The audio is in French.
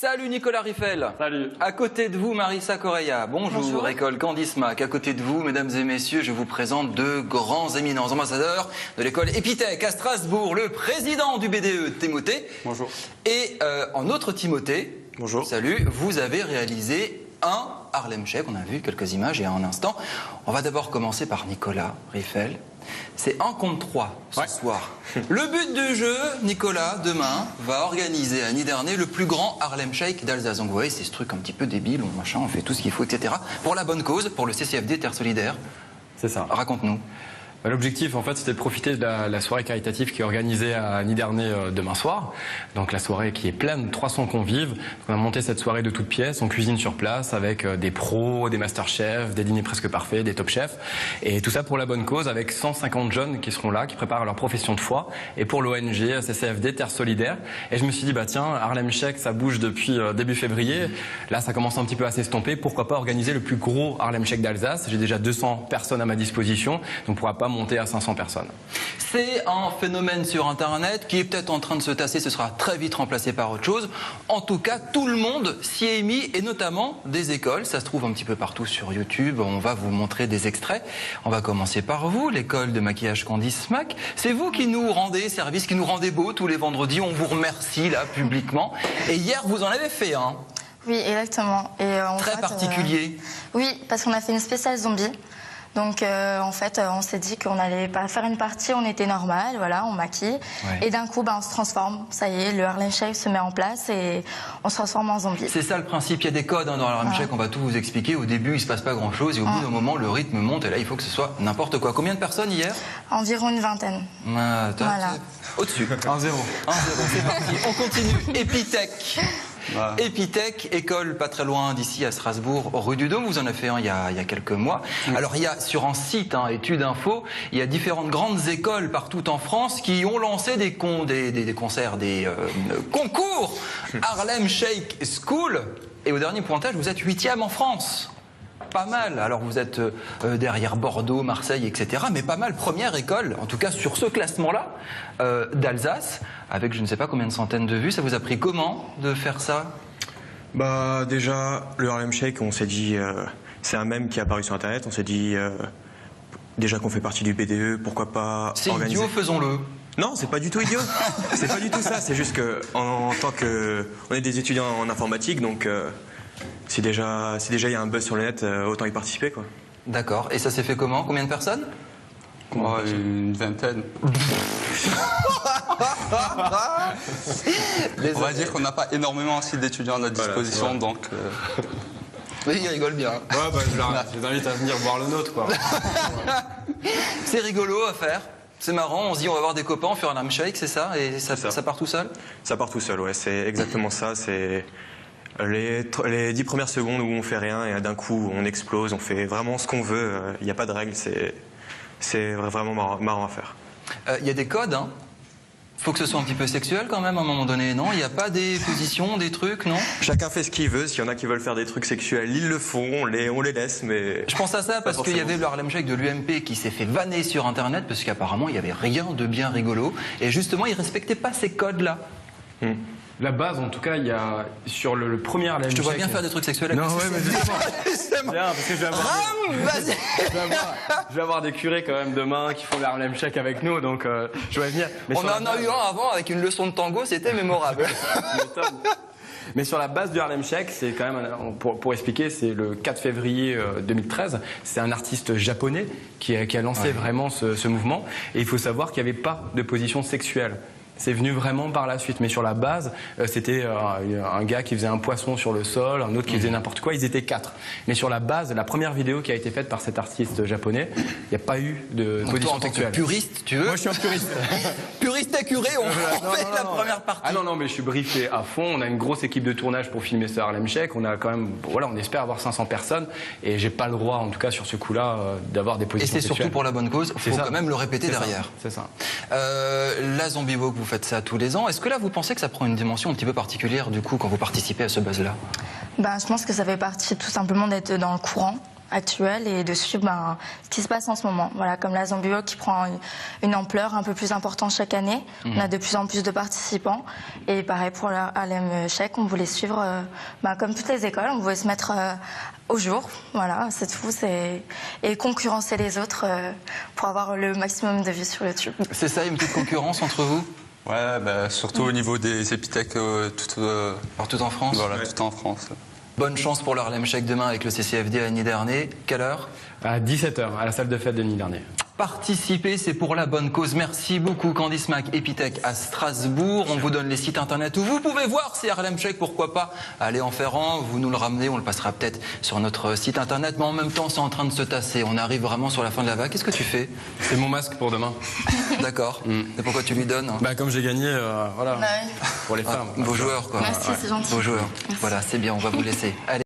Salut Nicolas Riffel. Salut. À côté de vous, Marissa Correia. Bonjour. École Candice Mac. À côté de vous, mesdames et messieurs, je vous présente deux grands éminents ambassadeurs de l'école Epitech à Strasbourg, le président du BDE, Timothée. Bonjour. Et en autre Timothée. Bonjour. Salut. Vous avez réalisé un Harlem Shake. On a vu quelques images il y a un instant. On va d'abord commencer par Nicolas Riffel. C'est 1 contre 3 ce soir. Le but du jeu, Nicolas, demain, va organiser à Niderney le plus grand Harlem Shake d'Alsace. Donc vous voyez, c'est ce truc un petit peu débile, on fait tout ce qu'il faut, etc. Pour la bonne cause, pour le CCFD Terre Solidaire. C'est ça. Raconte-nous. L'objectif, en fait, c'était de profiter de la soirée caritative qui est organisée à Niderney demain soir. Donc la soirée qui est pleine, 300 convives. Donc, on a monté cette soirée de toutes pièces. On cuisine sur place avec des pros, des masterchefs, des dîners presque parfaits, des top chefs. Et tout ça pour la bonne cause avec 150 jeunes qui seront là, qui préparent leur profession de foi. Et pour l'ONG CCFD Terre Solidaire. Et je me suis dit, bah tiens, Harlem Shake, ça bouge depuis début février. Là, ça commence un petit peu à s'estomper. Pourquoi pas organiser le plus gros Harlem Shake d'Alsace? J'ai déjà 200 personnes à ma disposition. Donc pourra pas monter à 500 personnes. C'est un phénomène sur Internet qui est peut-être en train de se tasser, ce sera très vite remplacé par autre chose. En tout cas, tout le monde s'y est mis, et notamment des écoles. Ça se trouve un petit peu partout sur YouTube. On va vous montrer des extraits. On va commencer par vous, l'école de maquillage Candice Mac. C'est vous qui nous rendez service, qui nous rendez beau tous les vendredis. On vous remercie là, publiquement. Et hier, vous en avez fait un. Oui, exactement. Et, très particulier. Oui, parce qu'on a fait une spéciale zombie. Donc en fait, on s'est dit qu'on allait pas faire une partie, on était normal, voilà, on maquille. Ouais. Et d'un coup, on se transforme. Ça y est, le Harlem Shake se met en place et on se transforme en zombie. C'est ça le principe. Il y a des codes dans le Harlem Shake, on va tout vous expliquer. Au début, il se passe pas grand-chose et au bout d'un moment, le rythme monte et là, il faut que ce soit n'importe quoi. Combien de personnes hier? Environ une vingtaine. Voilà. Au-dessus. 1-0. 1-0. C'est parti. On continue. Epitech. Ouais. Epitech, école pas très loin d'ici à Strasbourg, rue du Dôme. Vous en avez fait un il y a quelques mois. Alors il y a sur un site, Études Info, il y a différentes grandes écoles partout en France qui ont lancé des concerts, des concours Harlem Shake School. Et au dernier pointage, vous êtes 8e en France. Pas mal. Alors vous êtes derrière Bordeaux, Marseille, etc. Mais pas mal. Première école, en tout cas sur ce classement-là, d'Alsace, avec je ne sais pas combien de centaines de vues. Ça vous a pris comment de faire ça? Bah déjà, le Harlem Shake, on s'est dit, c'est un mème qui est apparu sur Internet. On s'est dit, déjà qu'on fait partie du BDE, pourquoi pas organiser... C'est idiot, faisons-le. Non, c'est pas du tout idiot. C'est pas du tout ça. C'est juste que en tant que, on est des étudiants en informatique, donc. Si déjà il y a un buzz sur le net, autant y participer, quoi. D'accord. Et ça s'est fait comment? Combien de personnes? Une vingtaine. On va dire qu'on n'a pas énormément aussi d'étudiants à notre disposition, donc... Oui, il rigole bien. Ouais, je les invite à venir voir le nôtre, quoi. C'est rigolo à faire. C'est marrant, on se dit on va avoir des copains, faire un Harlem Shake, c'est ça? Et ça part tout seul? Ça part tout seul, ouais. C'est exactement ça. C'est... Les 10 premières secondes où on fait rien et d'un coup on explose, on fait vraiment ce qu'on veut, il n'y a pas de règles, c'est vraiment marrant à faire. Il y a des codes, hein. Faut que ce soit un petit peu sexuel quand même à un moment donné, non? Il n'y a pas des positions, des trucs, non? Chacun fait ce qu'il veut, s'il y en a qui veulent faire des trucs sexuels, ils le font, on les laisse, mais... Je pense à ça parce qu'il y avait le Harlem Shake de l'UMP qui s'est fait vanner sur Internet parce qu'apparemment il n'y avait rien de bien rigolo et justement ils ne respectaient pas ces codes-là. La base, en tout cas, il y a sur le premier Harlem Shake. Je te vois bien faire des trucs sexuels avec Non, ouais, mais justement. Bien, parce que je vais avoir des curés quand même demain qui font le Harlem Shake avec nous, donc je vais venir. Mais on en a eu un avant avec une leçon de tango, c'était mémorable. Mais sur la base du Harlem Shake, c'est quand même, pour expliquer, c'est le 4 février 2013. C'est un artiste japonais qui a lancé vraiment ce mouvement. Et il faut savoir qu'il n'y avait pas de position sexuelle. C'est venu vraiment par la suite, mais sur la base, c'était un gars qui faisait un poisson sur le sol, un autre qui faisait n'importe quoi, ils étaient 4. Mais sur la base, la première vidéo qui a été faite par cet artiste japonais, il n'y a pas eu de position sexuelle. Puriste, tu veux? Moi je suis un puriste. Puriste et curé, on fait la première partie. Ah non, mais je suis briefé à fond, on a une grosse équipe de tournage pour filmer ce Harlem Shake, on a quand même, voilà, on espère avoir 500 personnes, et j'ai pas le droit, en tout cas sur ce coup-là, d'avoir des positions sexuelles. Et c'est surtout pour la bonne cause, il faut quand même le répéter derrière. C'est ça. La Zombie Walk, vous faites ça tous les ans. Est-ce que là, vous pensez que ça prend une dimension un petit peu particulière, du coup, quand vous participez à ce buzz-là? Je pense que ça fait partie tout simplement d'être dans le courant actuel et de suivre ce qui se passe en ce moment. Voilà, comme la Zombie Walk qui prend une ampleur un peu plus importante chaque année. On a de plus en plus de participants. Et pareil pour le Harlem Shake, on voulait suivre, comme toutes les écoles, on voulait se mettre au jour. Voilà, c'est tout. Et concurrencer les autres pour avoir le maximum de vues sur YouTube. C'est ça, une petite concurrence entre vous? Ouais, surtout au niveau des épithèques Partout en France? Voilà, tout en France. Bonne chance pour le Harlem Shake demain avec le CCFD à Nidernais. Quelle heure? À 17h, à la salle de fête de Nidernais. Participer, c'est pour la bonne cause. Merci beaucoup Candice Mac, Epitech à Strasbourg. On vous donne les sites internet où vous pouvez voir ces Harlem Shake, pourquoi pas aller en Ferrand. Vous nous le ramenez, on le passera peut-être sur notre site internet. Mais en même temps, c'est en train de se tasser. On arrive vraiment sur la fin de la vague. Qu'est-ce que tu fais? C'est mon masque pour demain. D'accord. Et pourquoi tu lui donnes? Comme j'ai gagné, voilà, pour les femmes. Beau joueur, quoi. Merci, c'est gentil. Beau joueur. Voilà, c'est bien, on va vous laisser. Allez.